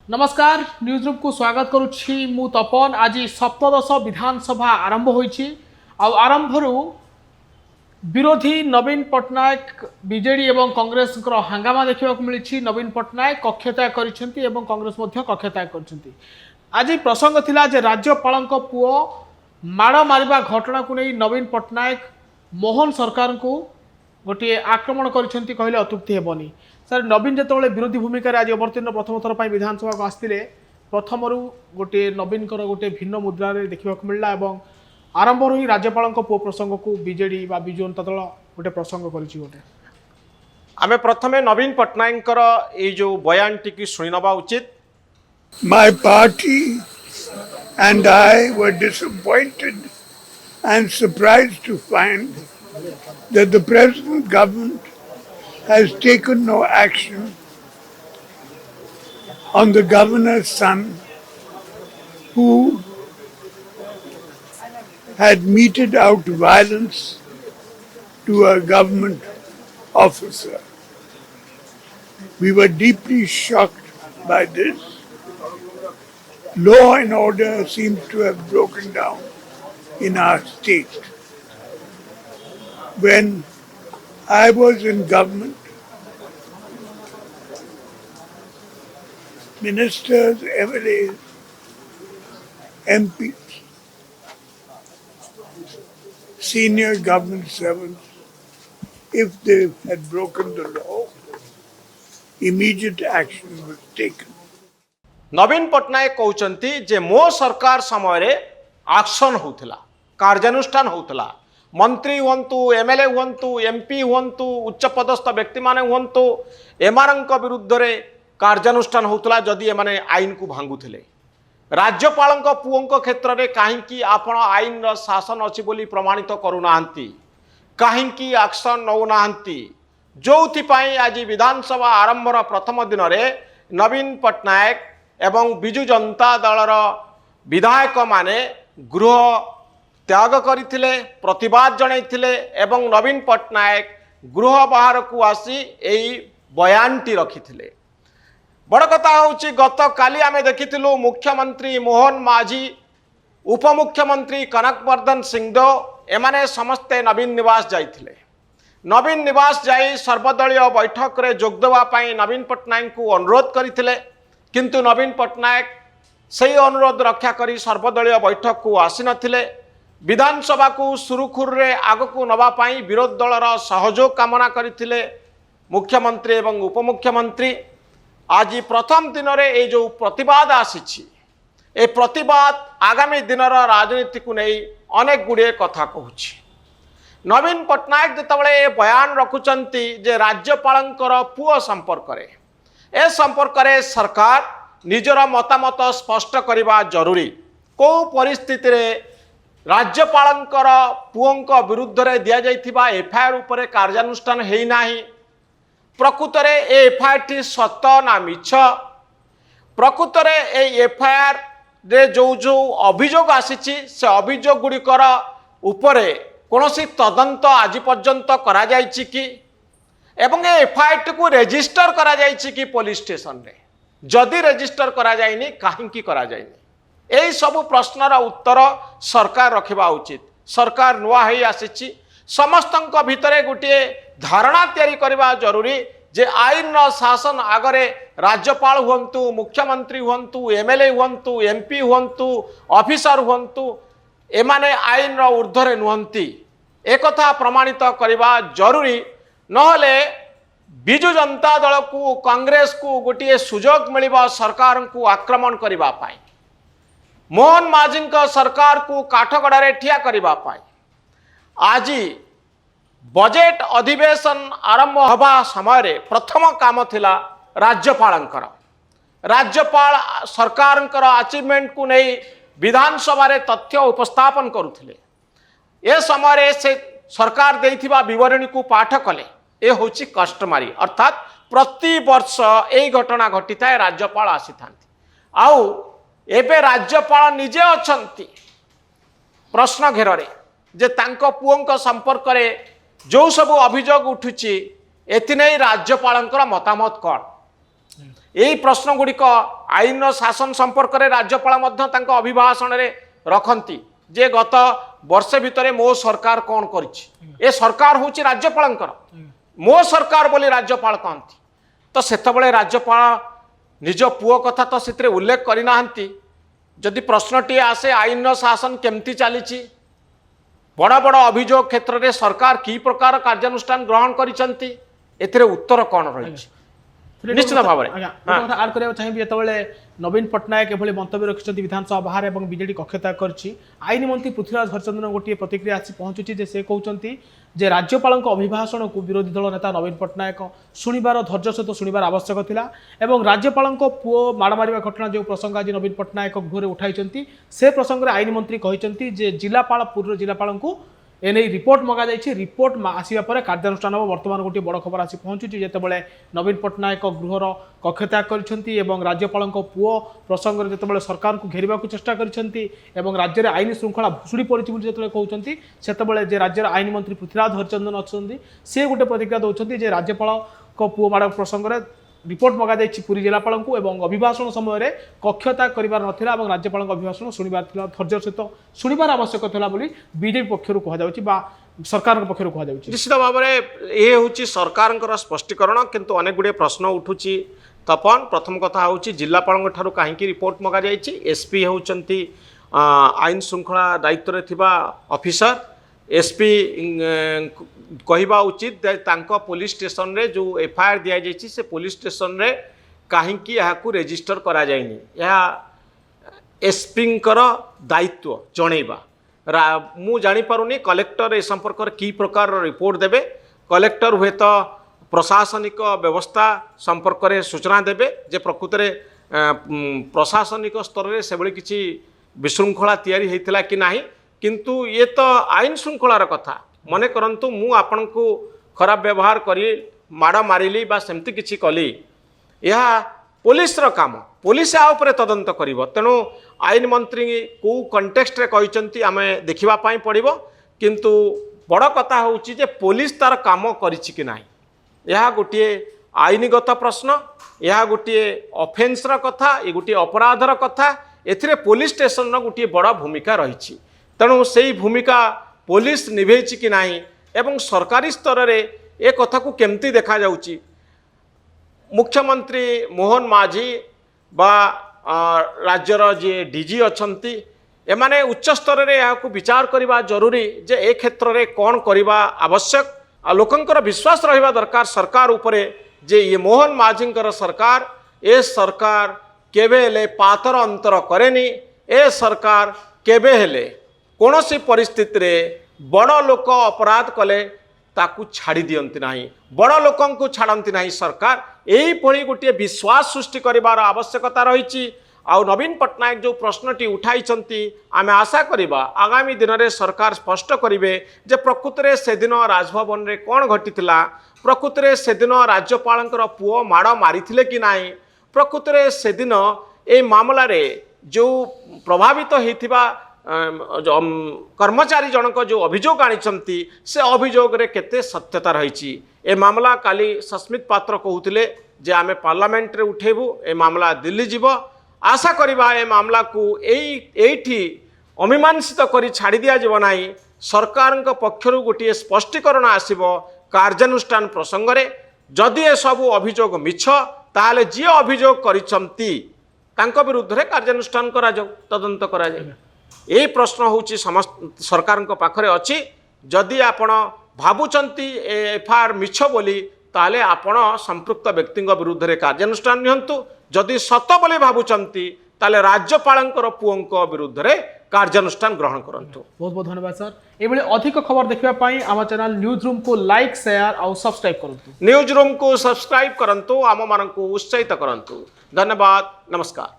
नमस्कार news room को स्वागत करुच्ची मु तपन आज सप्तदश विधानसभा आरंभ होईची आरंभ विरोधी नवीन पट्टनायक बीजेडी एवं कांग्रेस हंगामा देखा मिली। नवीन पट्टनायक कक्षत्याग करिसेंती एवं कांग्रेस मध्य कक्षत्याग करिसेंती। आज प्रसंग थिला जे राज्यपाल पुओ माड़ मारिबा घटना को नहीं नवीन पट्टनायक मोहन सरकार को गोटे आक्रमण करिसेंती कहले अतुक्ति हेबनी। सर नवीन जिते विरोधी भूमिका आज अवतीर्ण प्रथम थर पर विधानसभा को आसते प्रथम गोटे नवीन गोटे भिन्न मुद्रा देखा मिलला और आरंभ ही राज्यपाल पु प्रसंग को बीजेडी विजु जनता दल गोटे प्रसंग कर आमे प्रथमे नवीन पट्टनायक ये जो बयान टी शुणी नवा उचित। My party and I were disappointed and surprised to find that the present government has taken no action on the governor's son who had meted out violence to a government officer. We were deeply shocked by this. Law and order seems to have broken down in our state. When I was in government, ministers, MLAs, MPs, senior government servants, if they had broken the law, immediate action was taken. नवीन पट्टनायक कहते जे मो सरकार समय रे action होउथला, कार्यानुष्ठान होउथला। मंत्री हुंतु, MLA हुंतु, MP हुंतु, उच्च पदस्थ व्यक्ति माने हुंतु, एमानंक विरुद्ध रे कार्यानुष्ठान होउथला जदि एमाने आईन को भांगुथिले। राज्यपालंक पुओंक क्षेत्र रे काहेकि आपण आईन र शासन अछि बोली प्रमाणित करू नाहंती, काहेकि एक्शन नौ नाहंती, जोथि पई आज विधानसभा आरंभ र प्रथम दिन रे नवीन पट्टनायक एवं विजु जनता दलर विधायक माने गृह त्याग करथिले, प्रतिवाद जणाइथिले एवं नवीन पट्टनायक गृह बाहर को आसी एई बयानटी रखिथिले। बड़ कथा होची गत काली आमे देखिथिलु मुख्यमंत्री मोहन माझी, उपमुख्यमंत्री कनकवर्धन सिंहदेव एमाने समस्ते नवीन निवास जाइथिले। नवीन निवास जाई सर्वदलीय बैठक रे जोग देवा पई नवीन पट्टनायक को अनुरोध करथिले, किंतु नवीन पट्टनायक सही अनुरोध रक्षा करी सर्वदलीय बैठक को आसी नथिले। विधानसभा को सुरुखुर रे आग को नवा पाई विरोध दलर सहयोग कामना करथिले मुख्यमंत्री एवं उपमुख्यमंत्री। आज प्रथम दिन रे ए जो प्रतिवाद आसीछि, ए प्रतिवाद आगामी दिनर राजनीति को नहीं अनेक गुड़े कथा कहूछि। नवीन पट्टनायक जितेबाला ए बयान रखुचंती जे राज्यपालंकर पुओ संपर्क रे ए संपर्क रे सरकार निजर मतामत स्पष्ट करवा जरूरी। को परिस्थिति रे राज्यपालंकर पुओंक विरुद्ध रे दिया जाइथिबा एफआईआर उपरे कार्यानुष्ठान हेई नाही। प्रकृत रे ए एफआईआर टी सत ना मिछ, प्रकृत रे ए एफआईआर रे जो अभियोग आसीछि से अभियोग गुड़िकर उपरे कोनोसी तदंत आज पर्यंत करा जाइछि कि एवं एफआईआर को रेजिस्टर करा जाइछि कि पुलिस स्टेशन रे, जदि रेजिस्टर करा जाइनी काहेकि करा जाइनी, एई सब प्रश्नर उत्तर सरकार रखिबा उचित। सरकार नुआ हेई आसीछि, समस्तंक भितरे गोटे धारणा तैयारी करबा जरूरी जे आईन शासन आगरे राज्यपाल हुंतु, मुख्यमंत्री हुंतु, एमएलए हुंतु, एमपी हुंतु, ऑफिसर हुंतु, एमाने आईन ऊर्ध्वरे नुहंती, एक कथा प्रमाणित करबा जरूरी। नहले विजु जनता दल को कांग्रेस को गोटे सुजोग मिलिबा सरकार को आक्रमण करबा पाई, मोहन माझी सरकार को काठगड़ा रे ठिया करबा पाई। आज बजेट अधिवेशन आरंभ हवा समय रे प्रथम काम थिला राज्यपालंकर। राज्यपाल सरकारंकर अचीवमेंट को नहीं विधानसभा रे तथ्य उपस्थापन करुथिले। ए समय रे से सरकार देइथिबा विवरणी को पाठ कले। ए होची कस्टमरी, अर्थात प्रति वर्ष ए घटना घटी थाए राज्यपाल आसी थांती। आउ एबे राज्यपाल निजे अछंती प्रश्न घेर रे जे तांको पुओंक संपर्क रे जो सब अभियोग उठुची एथि नै राज्यपालंकर मतामत कौन। यही प्रश्न गुड़िक आईन शासन संपर्क में राज्यपाल अभिभाषण में रखती जे गत वर्षे भितर मो सरकार कौन कर सरकार हूँ राज्यपाल मो सरकार बोली राज्यपाल कहती तो सेतबले राज्यपाल निज पुओ कथा तो से उल्लेख करना जदि प्रश्नटी आसे आईन शासन केमती चली बड़ बड़ अभियोग क्षेत्र में सरकार की प्रकार कार्यानुष्ठान ग्रहण कर उत्तर कौन रही निश्चित भाव में आड करने चाहिए जो नवीन पट्टनायक एभली मंतव्य रखिंट विधानसभा बाहर और विजेडी कक्षत्याग कर आईन मंत्री पृथ्वीराज हरिचंद्रन गोटे प्रतिक्रिया आसी पहुंचुची जे से कहते जे राज्यपाल अभिभाषण को विरोधी दल नेता नवीन पट्टनायक शुणिबार धैर्य सहित शुणिबार आवश्यक थिला एवं राज्यपाल पुओ माड़ मारिबा घटना जो प्रसंग आज नवीन पट्टनायक गृह उठाई से प्रसंग में आईन मंत्री कहते जे जिलापाल पूर्व जिलापाल को एने रिपोर्ट मगा जाइए रिपोर्ट आसवा पर कार्यानुष्ठान हम बर्तमान गोटे बड़ खबर आसी पहुंचुची जितेबाला नवीन पट्टनायक गृहर कक्षत्याग कर राज्यपाल पुओ प्रसंग में जितेबाला सरकार को घेरवा चेष्टा कर राज्य में आईन श्रृंखला भुशुड़ी पड़ी जो कहते से राज्य आईन मंत्री पृथ्वीराज हरिचंदन अच्छा से गोटे प्रतिक्रिया दौरान राज्यपाल पुओ माड़ प्रसंग में रिपोर्ट मगा जाइए पुरी जिलापाल को एवं अभिभाषण समय कक्षत्याग करार नाला राज्यपाल अभिभाषण शुणिबार धैर्य सहित शुणिबार आवश्यक था बीजेपी पक्षर कहुच्छा सरकार पक्षर कहुच्छा निश्चित भाव में ये हूँ सरकार स्पष्टीकरण किंतु अनेक गुड़े प्रश्न उठुची तपन प्रथम कथा हूँ जिलापाल कहीं रिपोर्ट मगा जाइए एसपी होती आईन श्रृंखला दायित्व में थिबा ऑफिसर एसपी कहवा उचित पुलिस स्टेशन रे जो एफआईआर दि जाइए से पुलिस स्टेशन रे कहीं यहाँ रेजिस्टर करा जाइनी एसपी दायित्व जनइबा मु जानीपारुनी कलेक्टर ए संपर्क में की प्रकार रिपोर्ट देबे कलेक्टर हुए तो प्रशासनिक व्यवस्था संपर्क में सूचना देबे जे प्रकृत में प्रशासनिक स्तर में से किसी विशृंखला तैयारी होता कि नहीं किंतु ये तो आईन श्रृंखलार कथा मने करंतु मु आपन को खराब व्यवहार करी माड़ मारिली बा सेमती किछि कली यह पुलिस रो काम पुलिस आ ऊपर तदंत करिवो तेणु आईन मंत्री को कंटेक्स्ट रे कहिसंती आमे देखिबा पई पड़िबो किंतु बड़ कथा होउची जे पुलिस तार काम करिछि कि नाही यह गोटे आईनगत प्रश्न यह गोटे ऑफेंस रो कथा ये गोटे अपराधर कथा एथिरे पुलिस स्टेशन रो गोटे बड़ भूमिका रहिछि तेणु से भूमिका पुलिस निभेची कि नहीं एवं सरकारी स्तर में ए कथा को केमती देखा जाउची मुख्यमंत्री मोहन माझी बा राज्यर जे डीजी अछंती एमाने उच्च स्तर में यहाँ विचार करने जरूरी जे ए क्षेत्र में कौन करवा आवश्यक आ लोकंकर विश्वास रहिबा दरकार सरकार उपरे जे ये मोहन माझींकर सरकार ए सरकार केबे हेले पातर अंतर करेनी ए सरकार केबे हेले कौन सी परिस्थिति रे बड़ लोक अपराध कले ताकू छाड़ी दियंती नहीं बड़ लोकं को छाड़ती नहीं सरकार यही भली गोटे विश्वास सृष्टि करिवार आवश्यकता रही आउ नवीन पट्टनायक जो प्रश्नटी उठाई आमे आशा करिबा आगामी दिन में सरकार स्पष्ट करिवे जे प्रकृत में से दिन राजभवन रे कौन घटिथिला प्रकृत में से दिन राज्यपालंकर पुओ माड़ मारिथिले कि नाही प्रकृत में से दिन ए मामला रे जो प्रभावित होइथिबा कर्मचारी जनक जो अभियोग आनिछंती से अभियोग रे केते सत्यता रही ए मामला काली सस्मित पात्र कहूतिले जे आमे पार्लियामेंट रे उठेबू ए मामला दिल्ली जीव आशा करिबा ए मामला को एठी अमीमांसित करी छाड़ी दिया जीव नाही सरकार पक्षर गोटे स्पष्टीकरण आसीबो कार्यानुष्ठान प्रसंग रे जदि ए सब अभियोग मिछ ताहाले जी अभियोग करिसंती तांको विरुद्ध रे कार्यानुष्ठान करा जाऊ तदंत करा जाऊ यही प्रश्न हूँ समस्त सरकार पाखरे अच्छी जदि आपण भावुंट एफआईआर मिछ बोली ताले आपण संपृक्त व्यक्ति विरुद्ध रे कार्यानुष्ठान नियंतु जदि सत बोली भावुंट ताले राज्यपालंकर पुओं विरुद्ध रे कार्यानुष्ठान ग्रहण करंतु। बहुत बहुत धन्यवाद सर ये अधिक खबर देखा आम चैनल न्यूज रूम को लाइक शेयर और सब्सक्राइब करंतु न्यूज रूम को सब्सक्राइब करंतु आम मानक उत्साहित करंतु। धन्यवाद नमस्कार।